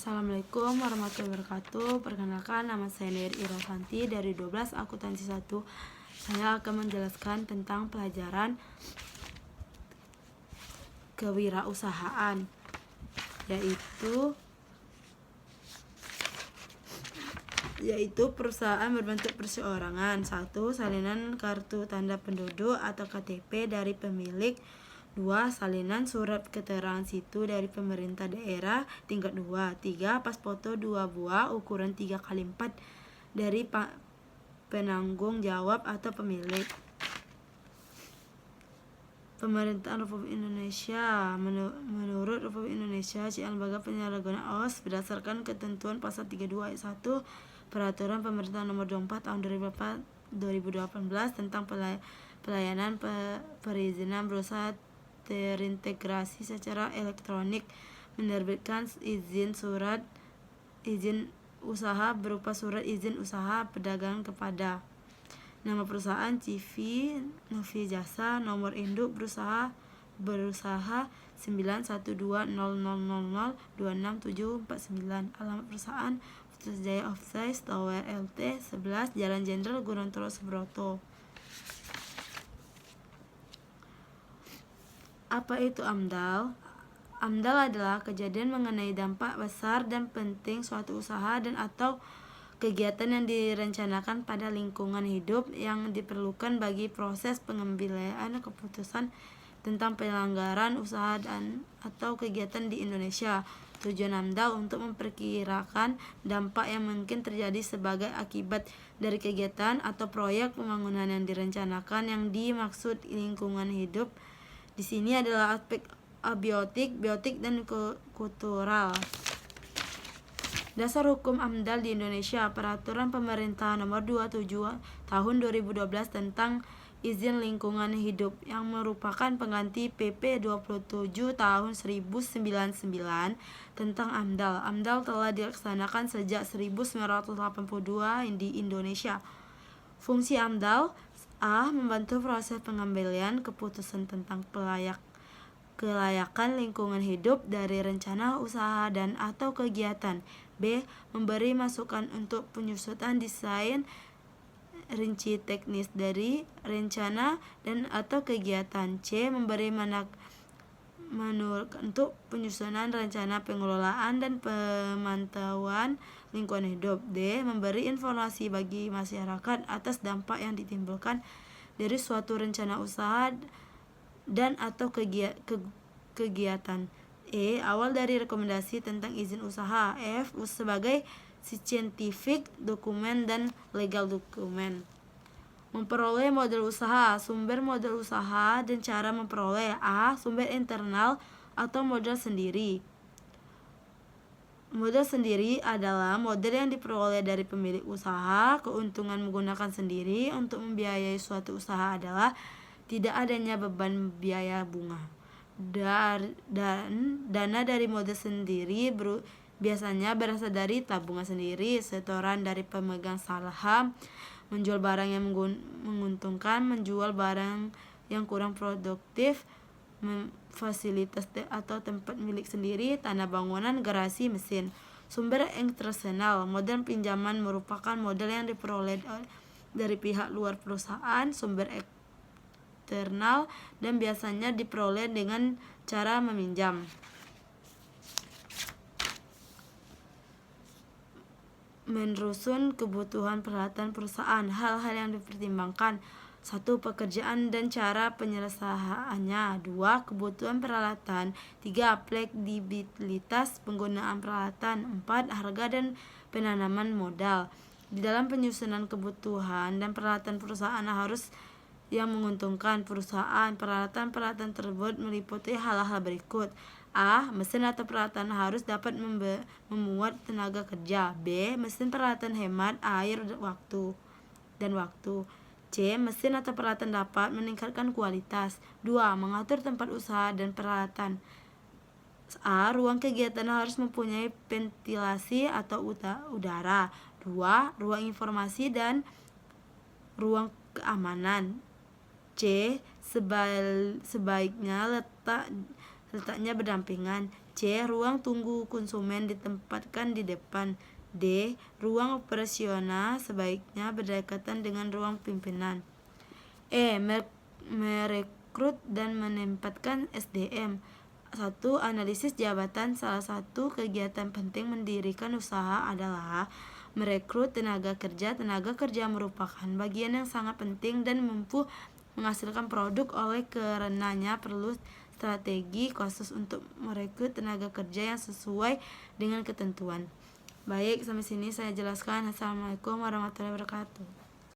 Assalamualaikum warahmatullahi wabarakatuh. Perkenalkan, nama saya Neri Irasanti dari 12 Akuntansi 1. Saya akan menjelaskan tentang pelajaran kewirausahaan, yaitu perusahaan berbentuk perseorangan. 1. Salinan kartu tanda penduduk atau KTP dari pemilik. 2. Salinan surat keterangan situ dari pemerintah daerah tingkat 2. 3. Pas foto 2 buah ukuran 3x4 dari penanggung jawab atau pemilik. Pemerintahan Republik Indonesia. Menurut Republik Indonesia, lembaga penyalahgunaan OS berdasarkan ketentuan pasal 32 ayat 1 Peraturan Pemerintah Nomor 24 Tahun 2018 tentang pelayanan perizinan berusaha terintegrasi secara elektronik, menerbitkan izin usaha berupa surat izin usaha pedagang kepada nama perusahaan CV Novi Jasa, nomor induk berusaha 9120000267749, alamat perusahaan Putus Jaya Offsite Tower LT 11 Jalan Jenderal Gorontalo Subroto. Apa itu AMDAL? AMDAL adalah kejadian mengenai dampak besar dan penting suatu usaha dan atau kegiatan yang direncanakan pada lingkungan hidup yang diperlukan bagi proses pengambilan keputusan tentang penyelenggaraan usaha dan atau kegiatan di Indonesia. Tujuan AMDAL untuk memperkirakan dampak yang mungkin terjadi sebagai akibat dari kegiatan atau proyek pembangunan yang direncanakan yang dimaksud lingkungan hidup. Di sini adalah aspek abiotik, biotik, dan kultural. Dasar hukum AMDAL di Indonesia, Peraturan Pemerintah Nomor 27 Tahun 2012 tentang izin lingkungan hidup yang merupakan pengganti PP 27 Tahun 1999 tentang AMDAL. AMDAL telah dilaksanakan sejak 1982 di Indonesia. Fungsi AMDAL: A. Membantu proses pengambilan keputusan tentang kelayakan lingkungan hidup dari rencana usaha dan atau kegiatan. B. Memberi masukan untuk penyusunan desain rinci teknis dari rencana dan atau kegiatan. C. Memberi untuk penyusunan rencana pengelolaan dan pemantauan lingkungan hidup. D. Memberi informasi bagi masyarakat atas dampak yang ditimbulkan dari suatu rencana usaha dan atau kegiatan. E. Awal dari rekomendasi tentang izin usaha. F. Sebagai scientific dokumen dan legal dokumen. Memperoleh model usaha. Sumber model usaha dan cara memperoleh. A. Sumber internal atau modal sendiri. Modal sendiri adalah modal yang diperoleh dari pemilik usaha. Keuntungan menggunakan sendiri untuk membiayai suatu usaha adalah tidak adanya beban biaya bunga. Dan dana dari modal sendiri biasanya berasal dari tabungan sendiri, setoran dari pemegang saham, menjual barang yang menguntungkan, menjual barang yang kurang produktif, fasilitas atau tempat milik sendiri, tanah bangunan, garasi, mesin. Sumber eksternal. Modal pinjaman merupakan modal yang diperoleh dari pihak luar perusahaan. Sumber eksternal dan biasanya diperoleh dengan cara meminjam. Menyusun kebutuhan peralatan perusahaan. Hal-hal yang dipertimbangkan: 1. Pekerjaan dan cara penyelesaiannya. 2. Kebutuhan peralatan. 3. Fleksibilitas penggunaan peralatan. 4. Harga dan penanaman modal. Di dalam penyusunan kebutuhan dan peralatan perusahaan harus yang menguntungkan perusahaan. Peralatan tersebut meliputi hal-hal berikut. A. Mesin atau peralatan harus dapat memuat tenaga kerja. B. Mesin peralatan hemat air dan waktu. C. Mesin atau peralatan dapat meningkatkan kualitas. 2. Mengatur tempat usaha dan peralatan. A. Ruang kegiatan harus mempunyai ventilasi atau udara. 2. Ruang informasi dan ruang keamanan. C. Sebaiknya letaknya berdampingan. C. Ruang tunggu konsumen ditempatkan di depan. D. Ruang operasional sebaiknya berdekatan dengan ruang pimpinan. E. Merekrut dan menempatkan SDM. 1. Analisis jabatan. Salah satu kegiatan penting mendirikan usaha adalah merekrut tenaga kerja. Tenaga kerja merupakan bagian yang sangat penting dan mampu menghasilkan produk. Oleh karenanya perlu strategi khusus untuk merekrut tenaga kerja yang sesuai dengan ketentuan. Baik, sampai sini saya jelaskan. Assalamualaikum warahmatullahi wabarakatuh.